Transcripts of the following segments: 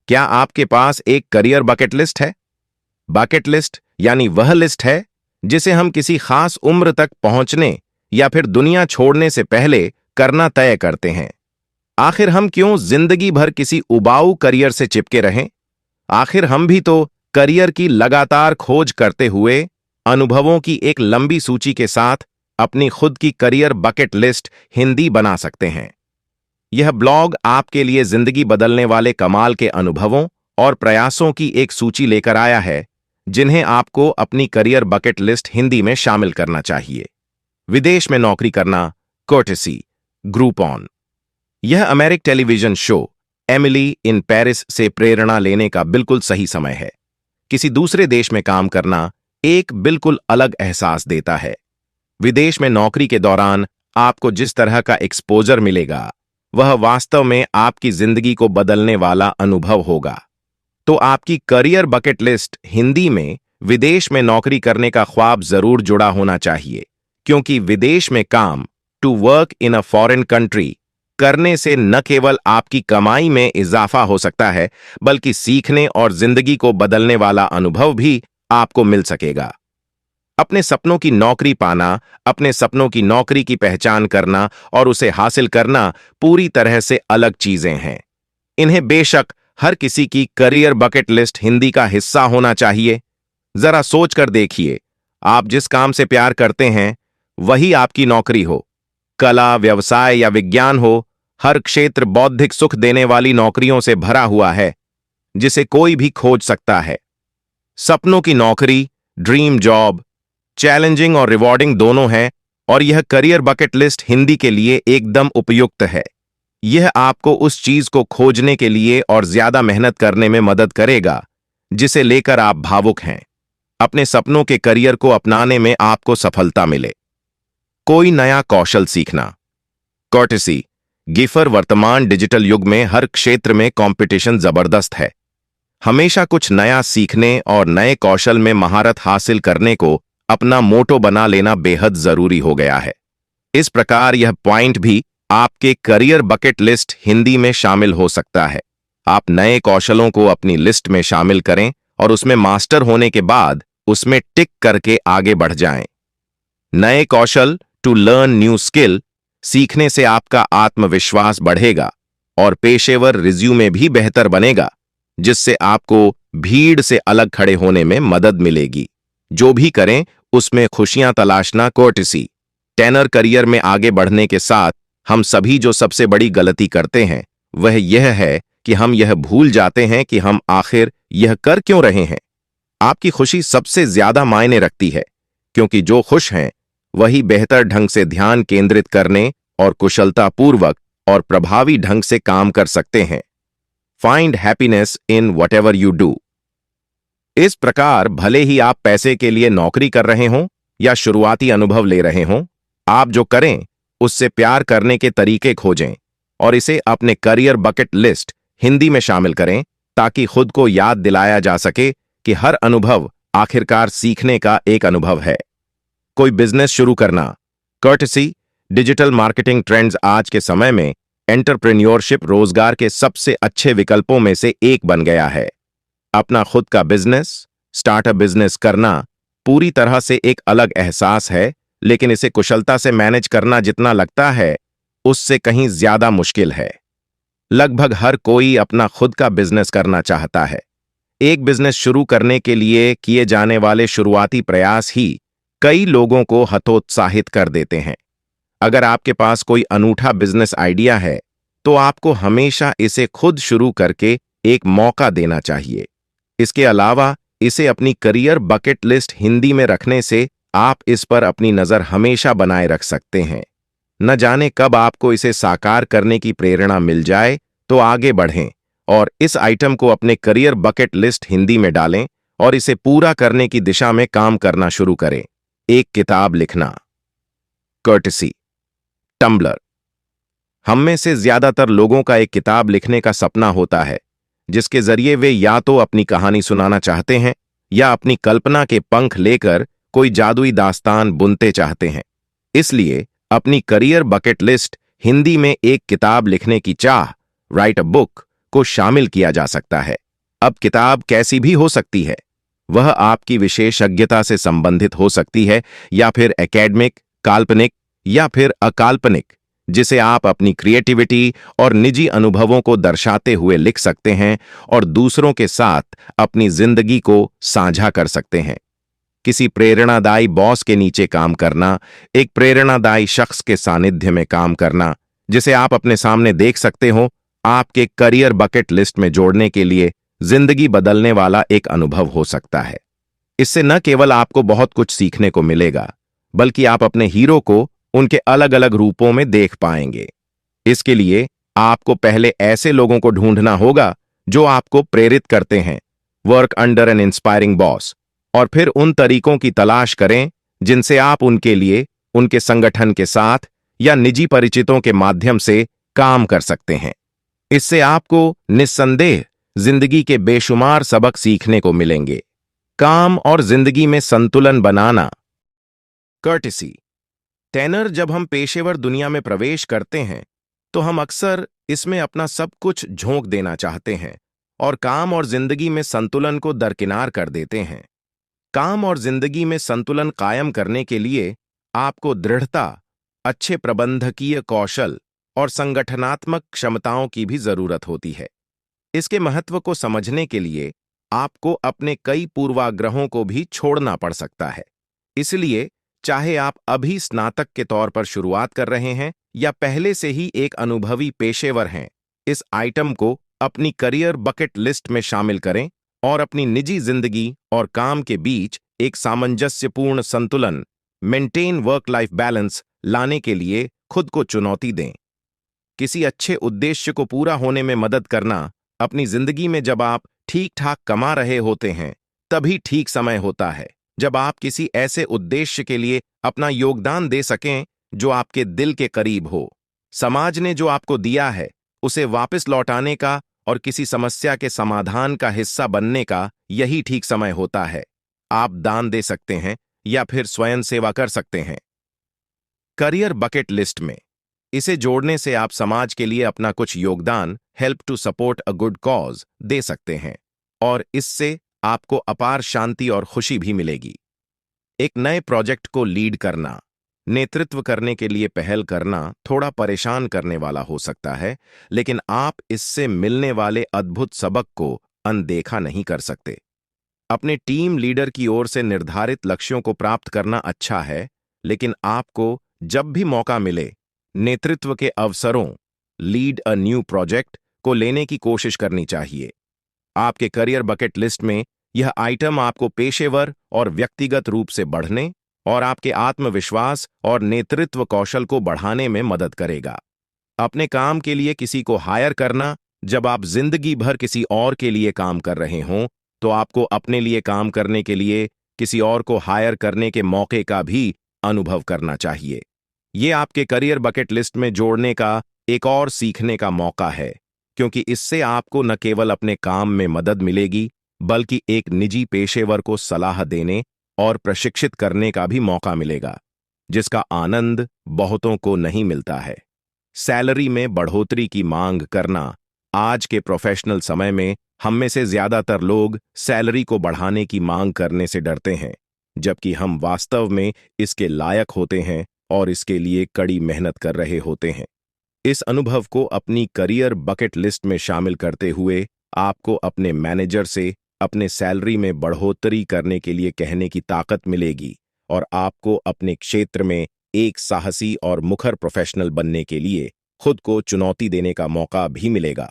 क्या आपके पास एक करियर बकेट लिस्ट है? बकेट लिस्ट यानी वह लिस्ट है जिसे हम किसी खास उम्र तक पहुंचने या फिर दुनिया छोड़ने से पहले करना तय करते हैं। आखिर हम क्यों जिंदगी भर किसी उबाऊ करियर से चिपके रहें? आखिर हम भी तो करियर की लगातार खोज करते हुए अनुभवों की एक लंबी सूची के साथ अपनी खुद की करियर बकेट लिस्ट हिंदी बना सकते हैं। यह ब्लॉग आपके लिए जिंदगी बदलने वाले कमाल के अनुभवों और प्रयासों की एक सूची लेकर आया है जिन्हें आपको अपनी करियर बकेट लिस्ट हिंदी में शामिल करना चाहिए। विदेश में नौकरी करना, कर्टेसी, ग्रूपॉन। यह American television show Emily in Paris से प्रेरणा लेने का बिल्कुल सही समय है। किसी दूसरे देश में काम करना एक बिल्कुल अलग एहसास देता है। विदेश में नौकरी के दौरान आपको जिस तरह का एक्सपोजर मिलेगा वह वास्तव में आपकी जिंदगी को बदलने वाला अनुभव होगा। तो आपकी करियर बकेट लिस्ट हिंदी में विदेश में नौकरी करने का ख्वाब जरूर जुड़ा होना चाहिए, क्योंकि विदेश में काम, to work in a foreign country, करने से न केवल आपकी कमाई में इजाफा हो सकता है बल्कि सीखने और जिंदगी को बदलने वाला अनुभव भी आपको मिल सकेगा। अपने सपनों की नौकरी पाना, अपने सपनों की नौकरी की पहचान करना और उसे हासिल करना पूरी तरह से अलग चीजें हैं। इन्हें बेशक हर किसी की करियर बकेट लिस्ट हिंदी का हिस्सा होना चाहिए। जरा सोचकर देखिए, आप जिस काम से प्यार करते हैं वही आपकी नौकरी हो। कला, व्यवसाय या विज्ञान हो, हर क्षेत्र बौद्धिक सुख देने वाली नौकरियों से भरा हुआ है जिसे कोई भी खोज सकता है। सपनों की नौकरी, ड्रीम जॉब, चैलेंजिंग और रिवॉर्डिंग दोनों है और यह करियर बकेट लिस्ट हिंदी के लिए एकदम उपयुक्त है। यह आपको उस चीज को खोजने के लिए और ज्यादा मेहनत करने में मदद करेगा जिसे लेकर आप भावुक हैं। अपने सपनों के करियर को अपनाने में आपको सफलता मिले। कोई नया कौशल सीखना, कर्टेसी, गिफर। वर्तमान डिजिटल युग में हर क्षेत्र में कंपटीशन जबरदस्त है। हमेशा कुछ नया सीखने और नए कौशल में महारत हासिल करने को अपना मोटो बना लेना बेहद जरूरी हो गया है। इस प्रकार यह पॉइंट भी आपके करियर बकेट लिस्ट हिंदी में शामिल हो सकता है। आप नए कौशलों को अपनी लिस्ट में शामिल करें और उसमें मास्टर होने के बाद उसमें टिक करके आगे बढ़ जाएं। नए कौशल, टू लर्न न्यू स्किल, सीखने से आपका आत्मविश्वास बढ़ेगा और पेशेवर रिज्यूमे भी बेहतर बनेगा, जिससे आपको भीड़ से अलग खड़े होने में मदद मिलेगी। जो भी करें उसमें खुशियां तलाशना, कर्टेसी। टेनर करियर में आगे बढ़ने के साथ हम सभी जो सबसे बड़ी गलती करते हैं वह यह है कि हम यह भूल जाते हैं कि हम आखिर यह कर क्यों रहे हैं। आपकी खुशी सबसे ज्यादा मायने रखती है, क्योंकि जो खुश हैं वही बेहतर ढंग से ध्यान केंद्रित करने और कुशलतापूर्वक और प्रभावी ढंग से काम कर सकते हैं। Find happiness in whatever you do. इस प्रकार भले ही आप पैसे के लिए नौकरी कर रहे हों या शुरुआती अनुभव ले रहे हों, आप जो करें उससे प्यार करने के तरीके खोजें और इसे अपने करियर बकेट लिस्ट हिंदी में शामिल करें ताकि खुद को याद दिलाया जा सके कि हर अनुभव आखिरकार सीखने का एक अनुभव है। कोई बिजनेस शुरू करना, कर्टेसी, डिजिटल मार्केटिंग ट्रेंड्स आज के समय में एंटरप्रेन्योरशिप रोजगार के सबसे अच्छे विकल्पों में से एक बन गया है। अपना खुद का बिजनेस, स्टार्टअप बिजनेस करना पूरी तरह से एक अलग एहसास है, लेकिन इसे कुशलता से मैनेज करना जितना लगता है उससे कहीं ज्यादा मुश्किल है। लगभग हर कोई अपना खुद का बिजनेस करना चाहता है। एक बिजनेस शुरू करने के लिए किए जाने वाले शुरुआती प्रयास ही कई लोगों को हतोत्साहित कर देते हैं। अगर आपके पास कोई अनूठा बिजनेस आइडिया है तो आपको हमेशा इसे खुद शुरू करके एक मौका देना चाहिए। इसके अलावा इसे अपनी करियर बकेट लिस्ट हिंदी में रखने से आप इस पर अपनी नजर हमेशा बनाए रख सकते हैं। न जाने कब आपको इसे साकार करने की प्रेरणा मिल जाए, तो आगे बढ़ें और इस आइटम को अपने करियर बकेट लिस्ट हिंदी में डालें और इसे पूरा करने की दिशा में काम करना शुरू करें। एक किताब लिखना, कर्टेसी, टम्बलर। हम में से ज्यादातर लोगों का एक किताब लिखने का सपना होता है, जिसके जरिए वे या तो अपनी कहानी सुनाना चाहते हैं या अपनी कल्पना के पंख लेकर कोई जादुई दास्तान बुनते चाहते हैं। इसलिए अपनी करियर बकेट लिस्ट हिंदी में एक किताब लिखने की चाह, राइट अ बुक, को शामिल किया जा सकता है। अब किताब कैसी भी हो सकती है, वह आपकी विशेषज्ञता से संबंधित हो सकती है या फिर एकेडमिक, काल्पनिक या फिर अकाल्पनिक, जिसे आप अपनी क्रिएटिविटी और निजी अनुभवों को दर्शाते हुए लिख सकते हैं और दूसरों के साथ अपनी जिंदगी को साझा कर सकते हैं। किसी प्रेरणादायी बॉस के नीचे काम करना, एक प्रेरणादायी शख्स के सानिध्य में काम करना जिसे आप अपने सामने देख सकते हो, आपके करियर बकेट लिस्ट में जोड़ने के लिए जिंदगी बदलने वाला एक अनुभव हो सकता है। इससे न केवल आपको बहुत कुछ सीखने को मिलेगा, बल्कि आप अपने हीरो को उनके अलग अलग रूपों में देख पाएंगे। इसके लिए आपको पहले ऐसे लोगों को ढूंढना होगा जो आपको प्रेरित करते हैं, work under N inspiring boss, और फिर उन तरीकों की तलाश करें जिनसे आप उनके लिए, उनके संगठन के साथ या निजी परिचितों के माध्यम से काम कर सकते हैं। इससे आपको निस्संदेह जिंदगी के बेशुमार सबक सीखने को मिलेंगे। काम और जिंदगी में संतुलन बनाना। कर्टिसी। टेनर, जब हम पेशेवर दुनिया में प्रवेश करते हैं तो हम अक्सर इसमें अपना सब कुछ झोंक देना चाहते हैं और काम और जिंदगी में संतुलन को दरकिनार कर देते हैं। काम और जिंदगी में संतुलन कायम करने के लिए आपको दृढ़ता, अच्छे प्रबंधकीय कौशल और संगठनात्मक क्षमताओं की भी जरूरत होती है। इसके महत्व को समझने के लिए आपको अपने कई पूर्वाग्रहों को भी छोड़ना पड़ सकता है। इसलिए चाहे आप अभी स्नातक के तौर पर शुरुआत कर रहे हैं या पहले से ही एक अनुभवी पेशेवर हैं, इस आइटम को अपनी करियर बकेट लिस्ट में शामिल करें और अपनी निजी जिंदगी और काम के बीच एक सामंजस्यपूर्ण संतुलन, मेंटेन वर्क लाइफ बैलेंस लाने के लिए खुद को चुनौती दें। किसी अच्छे उद्देश्य को पूरा होने में मदद करना अपनी जिंदगी में जब आप ठीक ठाक कमा रहे होते हैं, तभी ठीक समय होता है जब आप किसी ऐसे उद्देश्य के लिए अपना योगदान दे सकें जो आपके दिल के करीब हो। समाज ने जो आपको दिया है उसे वापस लौटाने का और किसी समस्या के समाधान का हिस्सा बनने का यही ठीक समय होता है। आप दान दे सकते हैं या फिर स्वयं सेवा कर सकते हैं। करियर बकेट लिस्ट में इसे जोड़ने से आप समाज के लिए अपना कुछ योगदान, help to support a good cause, दे सकते हैं और इससे आपको अपार शांति और खुशी भी मिलेगी। एक नए प्रोजेक्ट को लीड करना, नेतृत्व करने के लिए पहल करना थोड़ा परेशान करने वाला हो सकता है, लेकिन आप इससे मिलने वाले अद्भुत सबक को अनदेखा नहीं कर सकते। अपने टीम लीडर की ओर से निर्धारित लक्ष्यों को प्राप्त करना अच्छा है, लेकिन आपको जब भी मौका मिले नेतृत्व के अवसरों, लीड अ न्यू प्रोजेक्ट को लेने की कोशिश करनी चाहिए। आपके करियर बकेट लिस्ट में यह आइटम आपको पेशेवर और व्यक्तिगत रूप से बढ़ने और आपके आत्मविश्वास और नेतृत्व कौशल को बढ़ाने में मदद करेगा। अपने काम के लिए किसी को हायर करना, जब आप जिंदगी भर किसी और के लिए काम कर रहे हों, तो आपको अपने लिए काम करने के लिए किसी और को हायर करने के मौके का भी अनुभव करना चाहिए। ये आपके करियर बकेट लिस्ट में जोड़ने का एक और सीखने का मौका है, क्योंकि इससे आपको न केवल अपने काम में मदद मिलेगी, बल्कि एक निजी पेशेवर को सलाह देने और प्रशिक्षित करने का भी मौका मिलेगा, जिसका आनंद बहुतों को नहीं मिलता है। सैलरी में बढ़ोतरी की मांग करना। आज के प्रोफेशनल समय में हम में से ज्यादातर लोग सैलरी को बढ़ाने की मांग करने से डरते हैं, जबकि हम वास्तव में इसके लायक होते हैं और इसके लिए कड़ी मेहनत कर रहे होते हैं। इस अनुभव को अपनी करियर बकेट लिस्ट में शामिल करते हुए आपको अपने मैनेजर से अपने सैलरी में बढ़ोतरी करने के लिए कहने की ताकत मिलेगी और आपको अपने क्षेत्र में एक साहसी और मुखर प्रोफेशनल बनने के लिए खुद को चुनौती देने का मौका भी मिलेगा।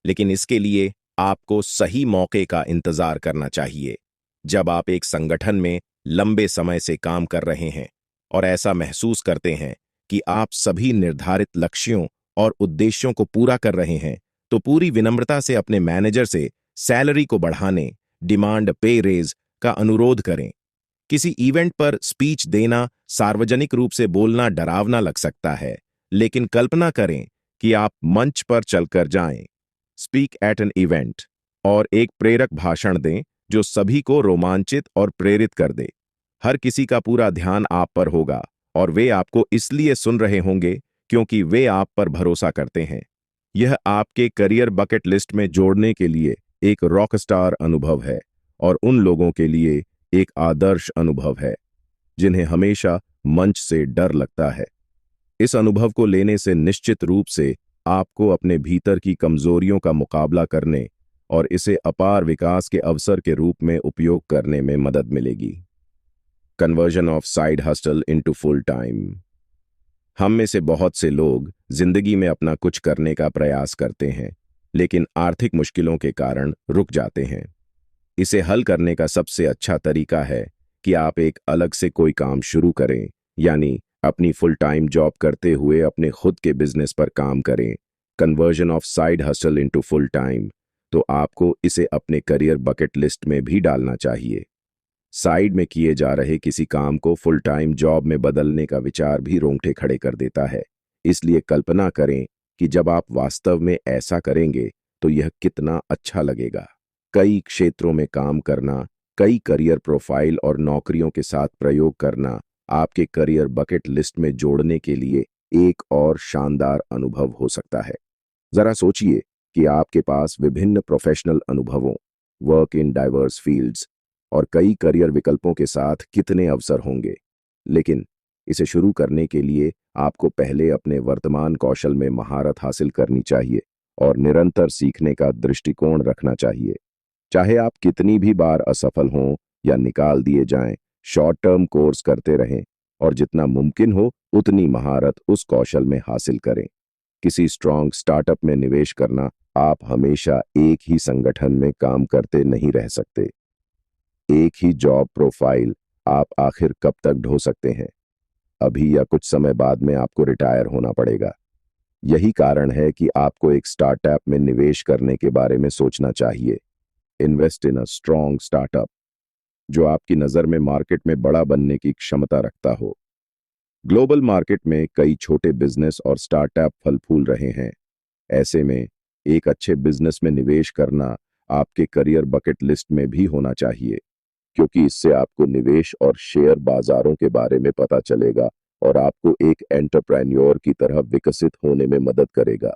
लेकिन इसके लिए आपको सही मौके का इंतजार करना चाहिए। जब आप एक संगठन में लंबे समय से काम कर रहे हैं और ऐसा महसूस करते हैं कि आप सभी निर्धारित लक्ष्यों और उद्देश्यों को पूरा कर रहे हैं, तो पूरी विनम्रता से अपने मैनेजर से सैलरी को बढ़ाने, डिमांड पे रेज का अनुरोध करें। किसी इवेंट पर स्पीच देना, सार्वजनिक रूप से बोलना डरावना लग सकता है, लेकिन कल्पना करें कि आप मंच पर चलकर जाएं, स्पीक एट एन इवेंट, और एक प्रेरक भाषण दें जो सभी को रोमांचित और प्रेरित कर दे। हर किसी का पूरा ध्यान आप पर होगा और वे आपको इसलिए सुन रहे होंगे क्योंकि वे आप पर भरोसा करते हैं। यह आपके करियर बकेट लिस्ट में जोड़ने के लिए एक रॉकस्टार अनुभव है और उन लोगों के लिए एक आदर्श अनुभव है जिन्हें हमेशा मंच से डर लगता है। इस अनुभव को लेने से निश्चित रूप से आपको अपने भीतर की कमजोरियों का मुकाबला करने और इसे अपार विकास के अवसर के रूप में उपयोग करने में मदद मिलेगी। Conversion of side hustle into full time. हम में से बहुत से लोग जिंदगी में अपना कुछ करने का प्रयास करते हैं, लेकिन आर्थिक मुश्किलों के कारण रुक जाते हैं। इसे हल करने का सबसे अच्छा तरीका है कि आप एक अलग से कोई काम शुरू करें, यानी अपनी फुल टाइम जॉब करते हुए अपने खुद के बिजनेस पर काम करें। Conversion of side hustle into full time. तो आपको इसे अपने करियर बकेट लिस्ट में भी डालना चाहिए। साइड में किए जा रहे किसी काम को फुल टाइम जॉब में बदलने का विचार भी रोंगटे खड़े कर देता है। इसलिए कल्पना करें कि जब आप वास्तव में ऐसा करेंगे तो यह कितना अच्छा लगेगा। कई क्षेत्रों में काम करना, कई करियर प्रोफाइल और नौकरियों के साथ प्रयोग करना आपके करियर बकेट लिस्ट में जोड़ने के लिए एक और शानदार अनुभव हो सकता है। जरा सोचिए कि आपके पास विभिन्न प्रोफेशनल अनुभवों, वर्क इन डाइवर्स फील्ड्स और कई करियर विकल्पों के साथ कितने अवसर होंगे। लेकिन इसे शुरू करने के लिए आपको पहले अपने वर्तमान कौशल में महारत हासिल करनी चाहिए और निरंतर सीखने का दृष्टिकोण रखना चाहिए। चाहे आप कितनी भी बार असफल हों या निकाल दिए जाएं, शॉर्ट टर्म कोर्स करते रहें और जितना मुमकिन हो उतनी महारत उस कौशल में हासिल करें। किसी स्ट्रॉन्ग स्टार्टअप में निवेश करना। आप हमेशा एक ही संगठन में काम करते नहीं रह सकते। एक ही जॉब प्रोफाइल आप आखिर कब तक ढो सकते हैं? अभी या कुछ समय बाद में आपको रिटायर होना पड़ेगा। यही कारण है कि आपको एक स्टार्टअप में निवेश करने के बारे में सोचना चाहिए। Invest in a strong startup जो आपकी नज़र में मार्केट में बड़ा बनने की क्षमता रखता हो। ग्लोबल मार्केट में कई छोटे बिजनेस और स्टार्टअप फल फूल रहे हैं। ऐसे में एक अच्छे बिजनेस में निवेश करना आपके करियर बकेट लिस्ट में भी होना चाहिए, क्योंकि इससे आपको निवेश और शेयर बाजारों के बारे में पता चलेगा और आपको एक एंटरप्रेन्योर की तरह विकसित होने में मदद करेगा।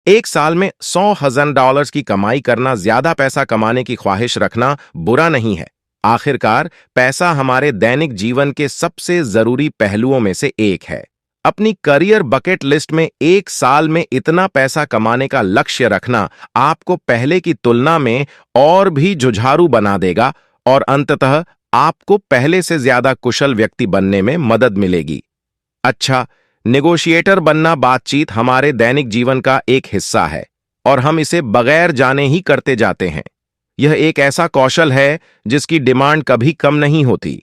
एक साल में $100,000 की कमाई करना, ज्यादा पैसा कमाने की ख्वाहिश रखना बुरा नहीं है। आखिरकार पैसा हमारे दैनिक जीवन के सबसे जरूरी पहलुओं में से एक है। अपनी करियर बकेट लिस्ट में एक साल में इतना पैसा कमाने का लक्ष्य रखना आपको पहले की तुलना में और भी जुझारू बना देगा और अंततः आपको पहले से ज्यादा कुशल व्यक्ति बनने में मदद मिलेगी। अच्छा, नेगोशिएटर बनना बातचीत हमारे दैनिक जीवन का एक हिस्सा है और हम इसे बगैर जाने ही करते जाते हैं। यह एक ऐसा कौशल है जिसकी डिमांड कभी कम नहीं होती।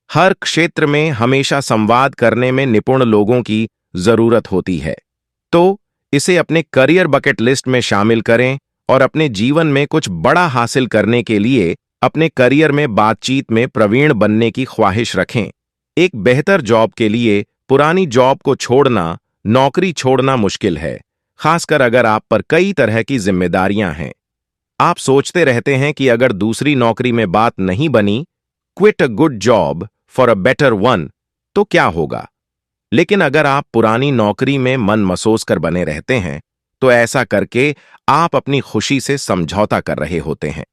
हर क्षेत्र में हमेशा संवाद करने में निपुण लोगों की जरूरत होती है। तो इसे अपने करियर बकेट लिस्ट में शामिल करें और अपने जीवन में कुछ बड़ा हासिल करने के लिए अपने करियर में बातचीत में प्रवीण बनने की ख्वाहिश रखें। एक बेहतर जॉब के लिए पुरानी जॉब को छोड़ना, नौकरी छोड़ना मुश्किल है, खासकर अगर आप पर कई तरह की जिम्मेदारियां हैं। आप सोचते रहते हैं कि अगर दूसरी नौकरी में बात नहीं बनी, quit a good job for a better one, तो क्या होगा? लेकिन अगर आप पुरानी नौकरी में मन मसोस कर बने रहते हैं, तो ऐसा करके आप अपनी खुशी से समझौता कर रहे होते हैं।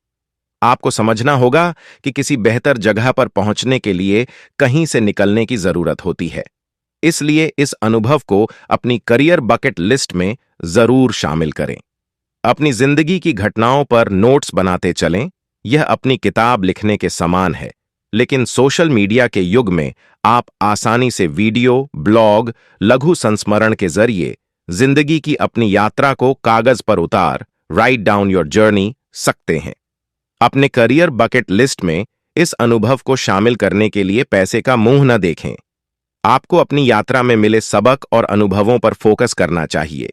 आपको समझना होगा कि किसी बेहतर जगह पर पहुंचने के लिए कहीं से निकलने की जरूरत होती है। इसलिए इस अनुभव को अपनी करियर बकेट लिस्ट में जरूर शामिल करें। अपनी जिंदगी की घटनाओं पर नोट्स बनाते चलें। यह अपनी किताब लिखने के समान है, लेकिन सोशल मीडिया के युग में आप आसानी से वीडियो, ब्लॉग, लघु संस्मरण के जरिए जिंदगी की अपनी यात्रा को कागज पर उतार, राइट डाउन योर जर्नी सकते हैं। अपने करियर बकेट लिस्ट में इस अनुभव को शामिल करने के लिए पैसे का मुंह न देखें। आपको अपनी यात्रा में मिले सबक और अनुभवों पर फोकस करना चाहिए।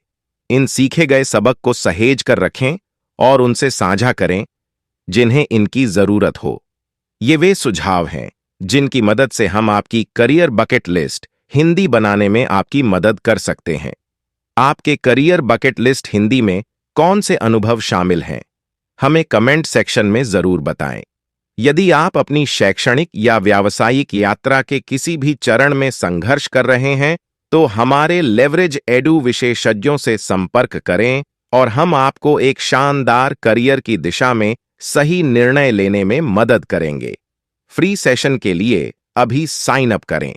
इन सीखे गए सबक को सहेज कर रखें और उनसे साझा करें जिन्हें इनकी जरूरत हो। ये वे सुझाव हैं जिनकी मदद से हम आपकी करियर बकेट लिस्ट हिंदी बनाने में आपकी मदद कर सकते हैं। आपके करियर बकेट लिस्ट हिंदी में कौन से अनुभव शामिल हैं? हमें कमेंट सेक्शन में जरूर बताएं। यदि आप अपनी शैक्षणिक या व्यावसायिक यात्रा के किसी भी चरण में संघर्ष कर रहे हैं तो हमारे लेवरेज एडू विशेषज्ञों से संपर्क करें और हम आपको एक शानदार करियर की दिशा में सही निर्णय लेने में मदद करेंगे। फ्री सेशन के लिए अभी साइन अप करें।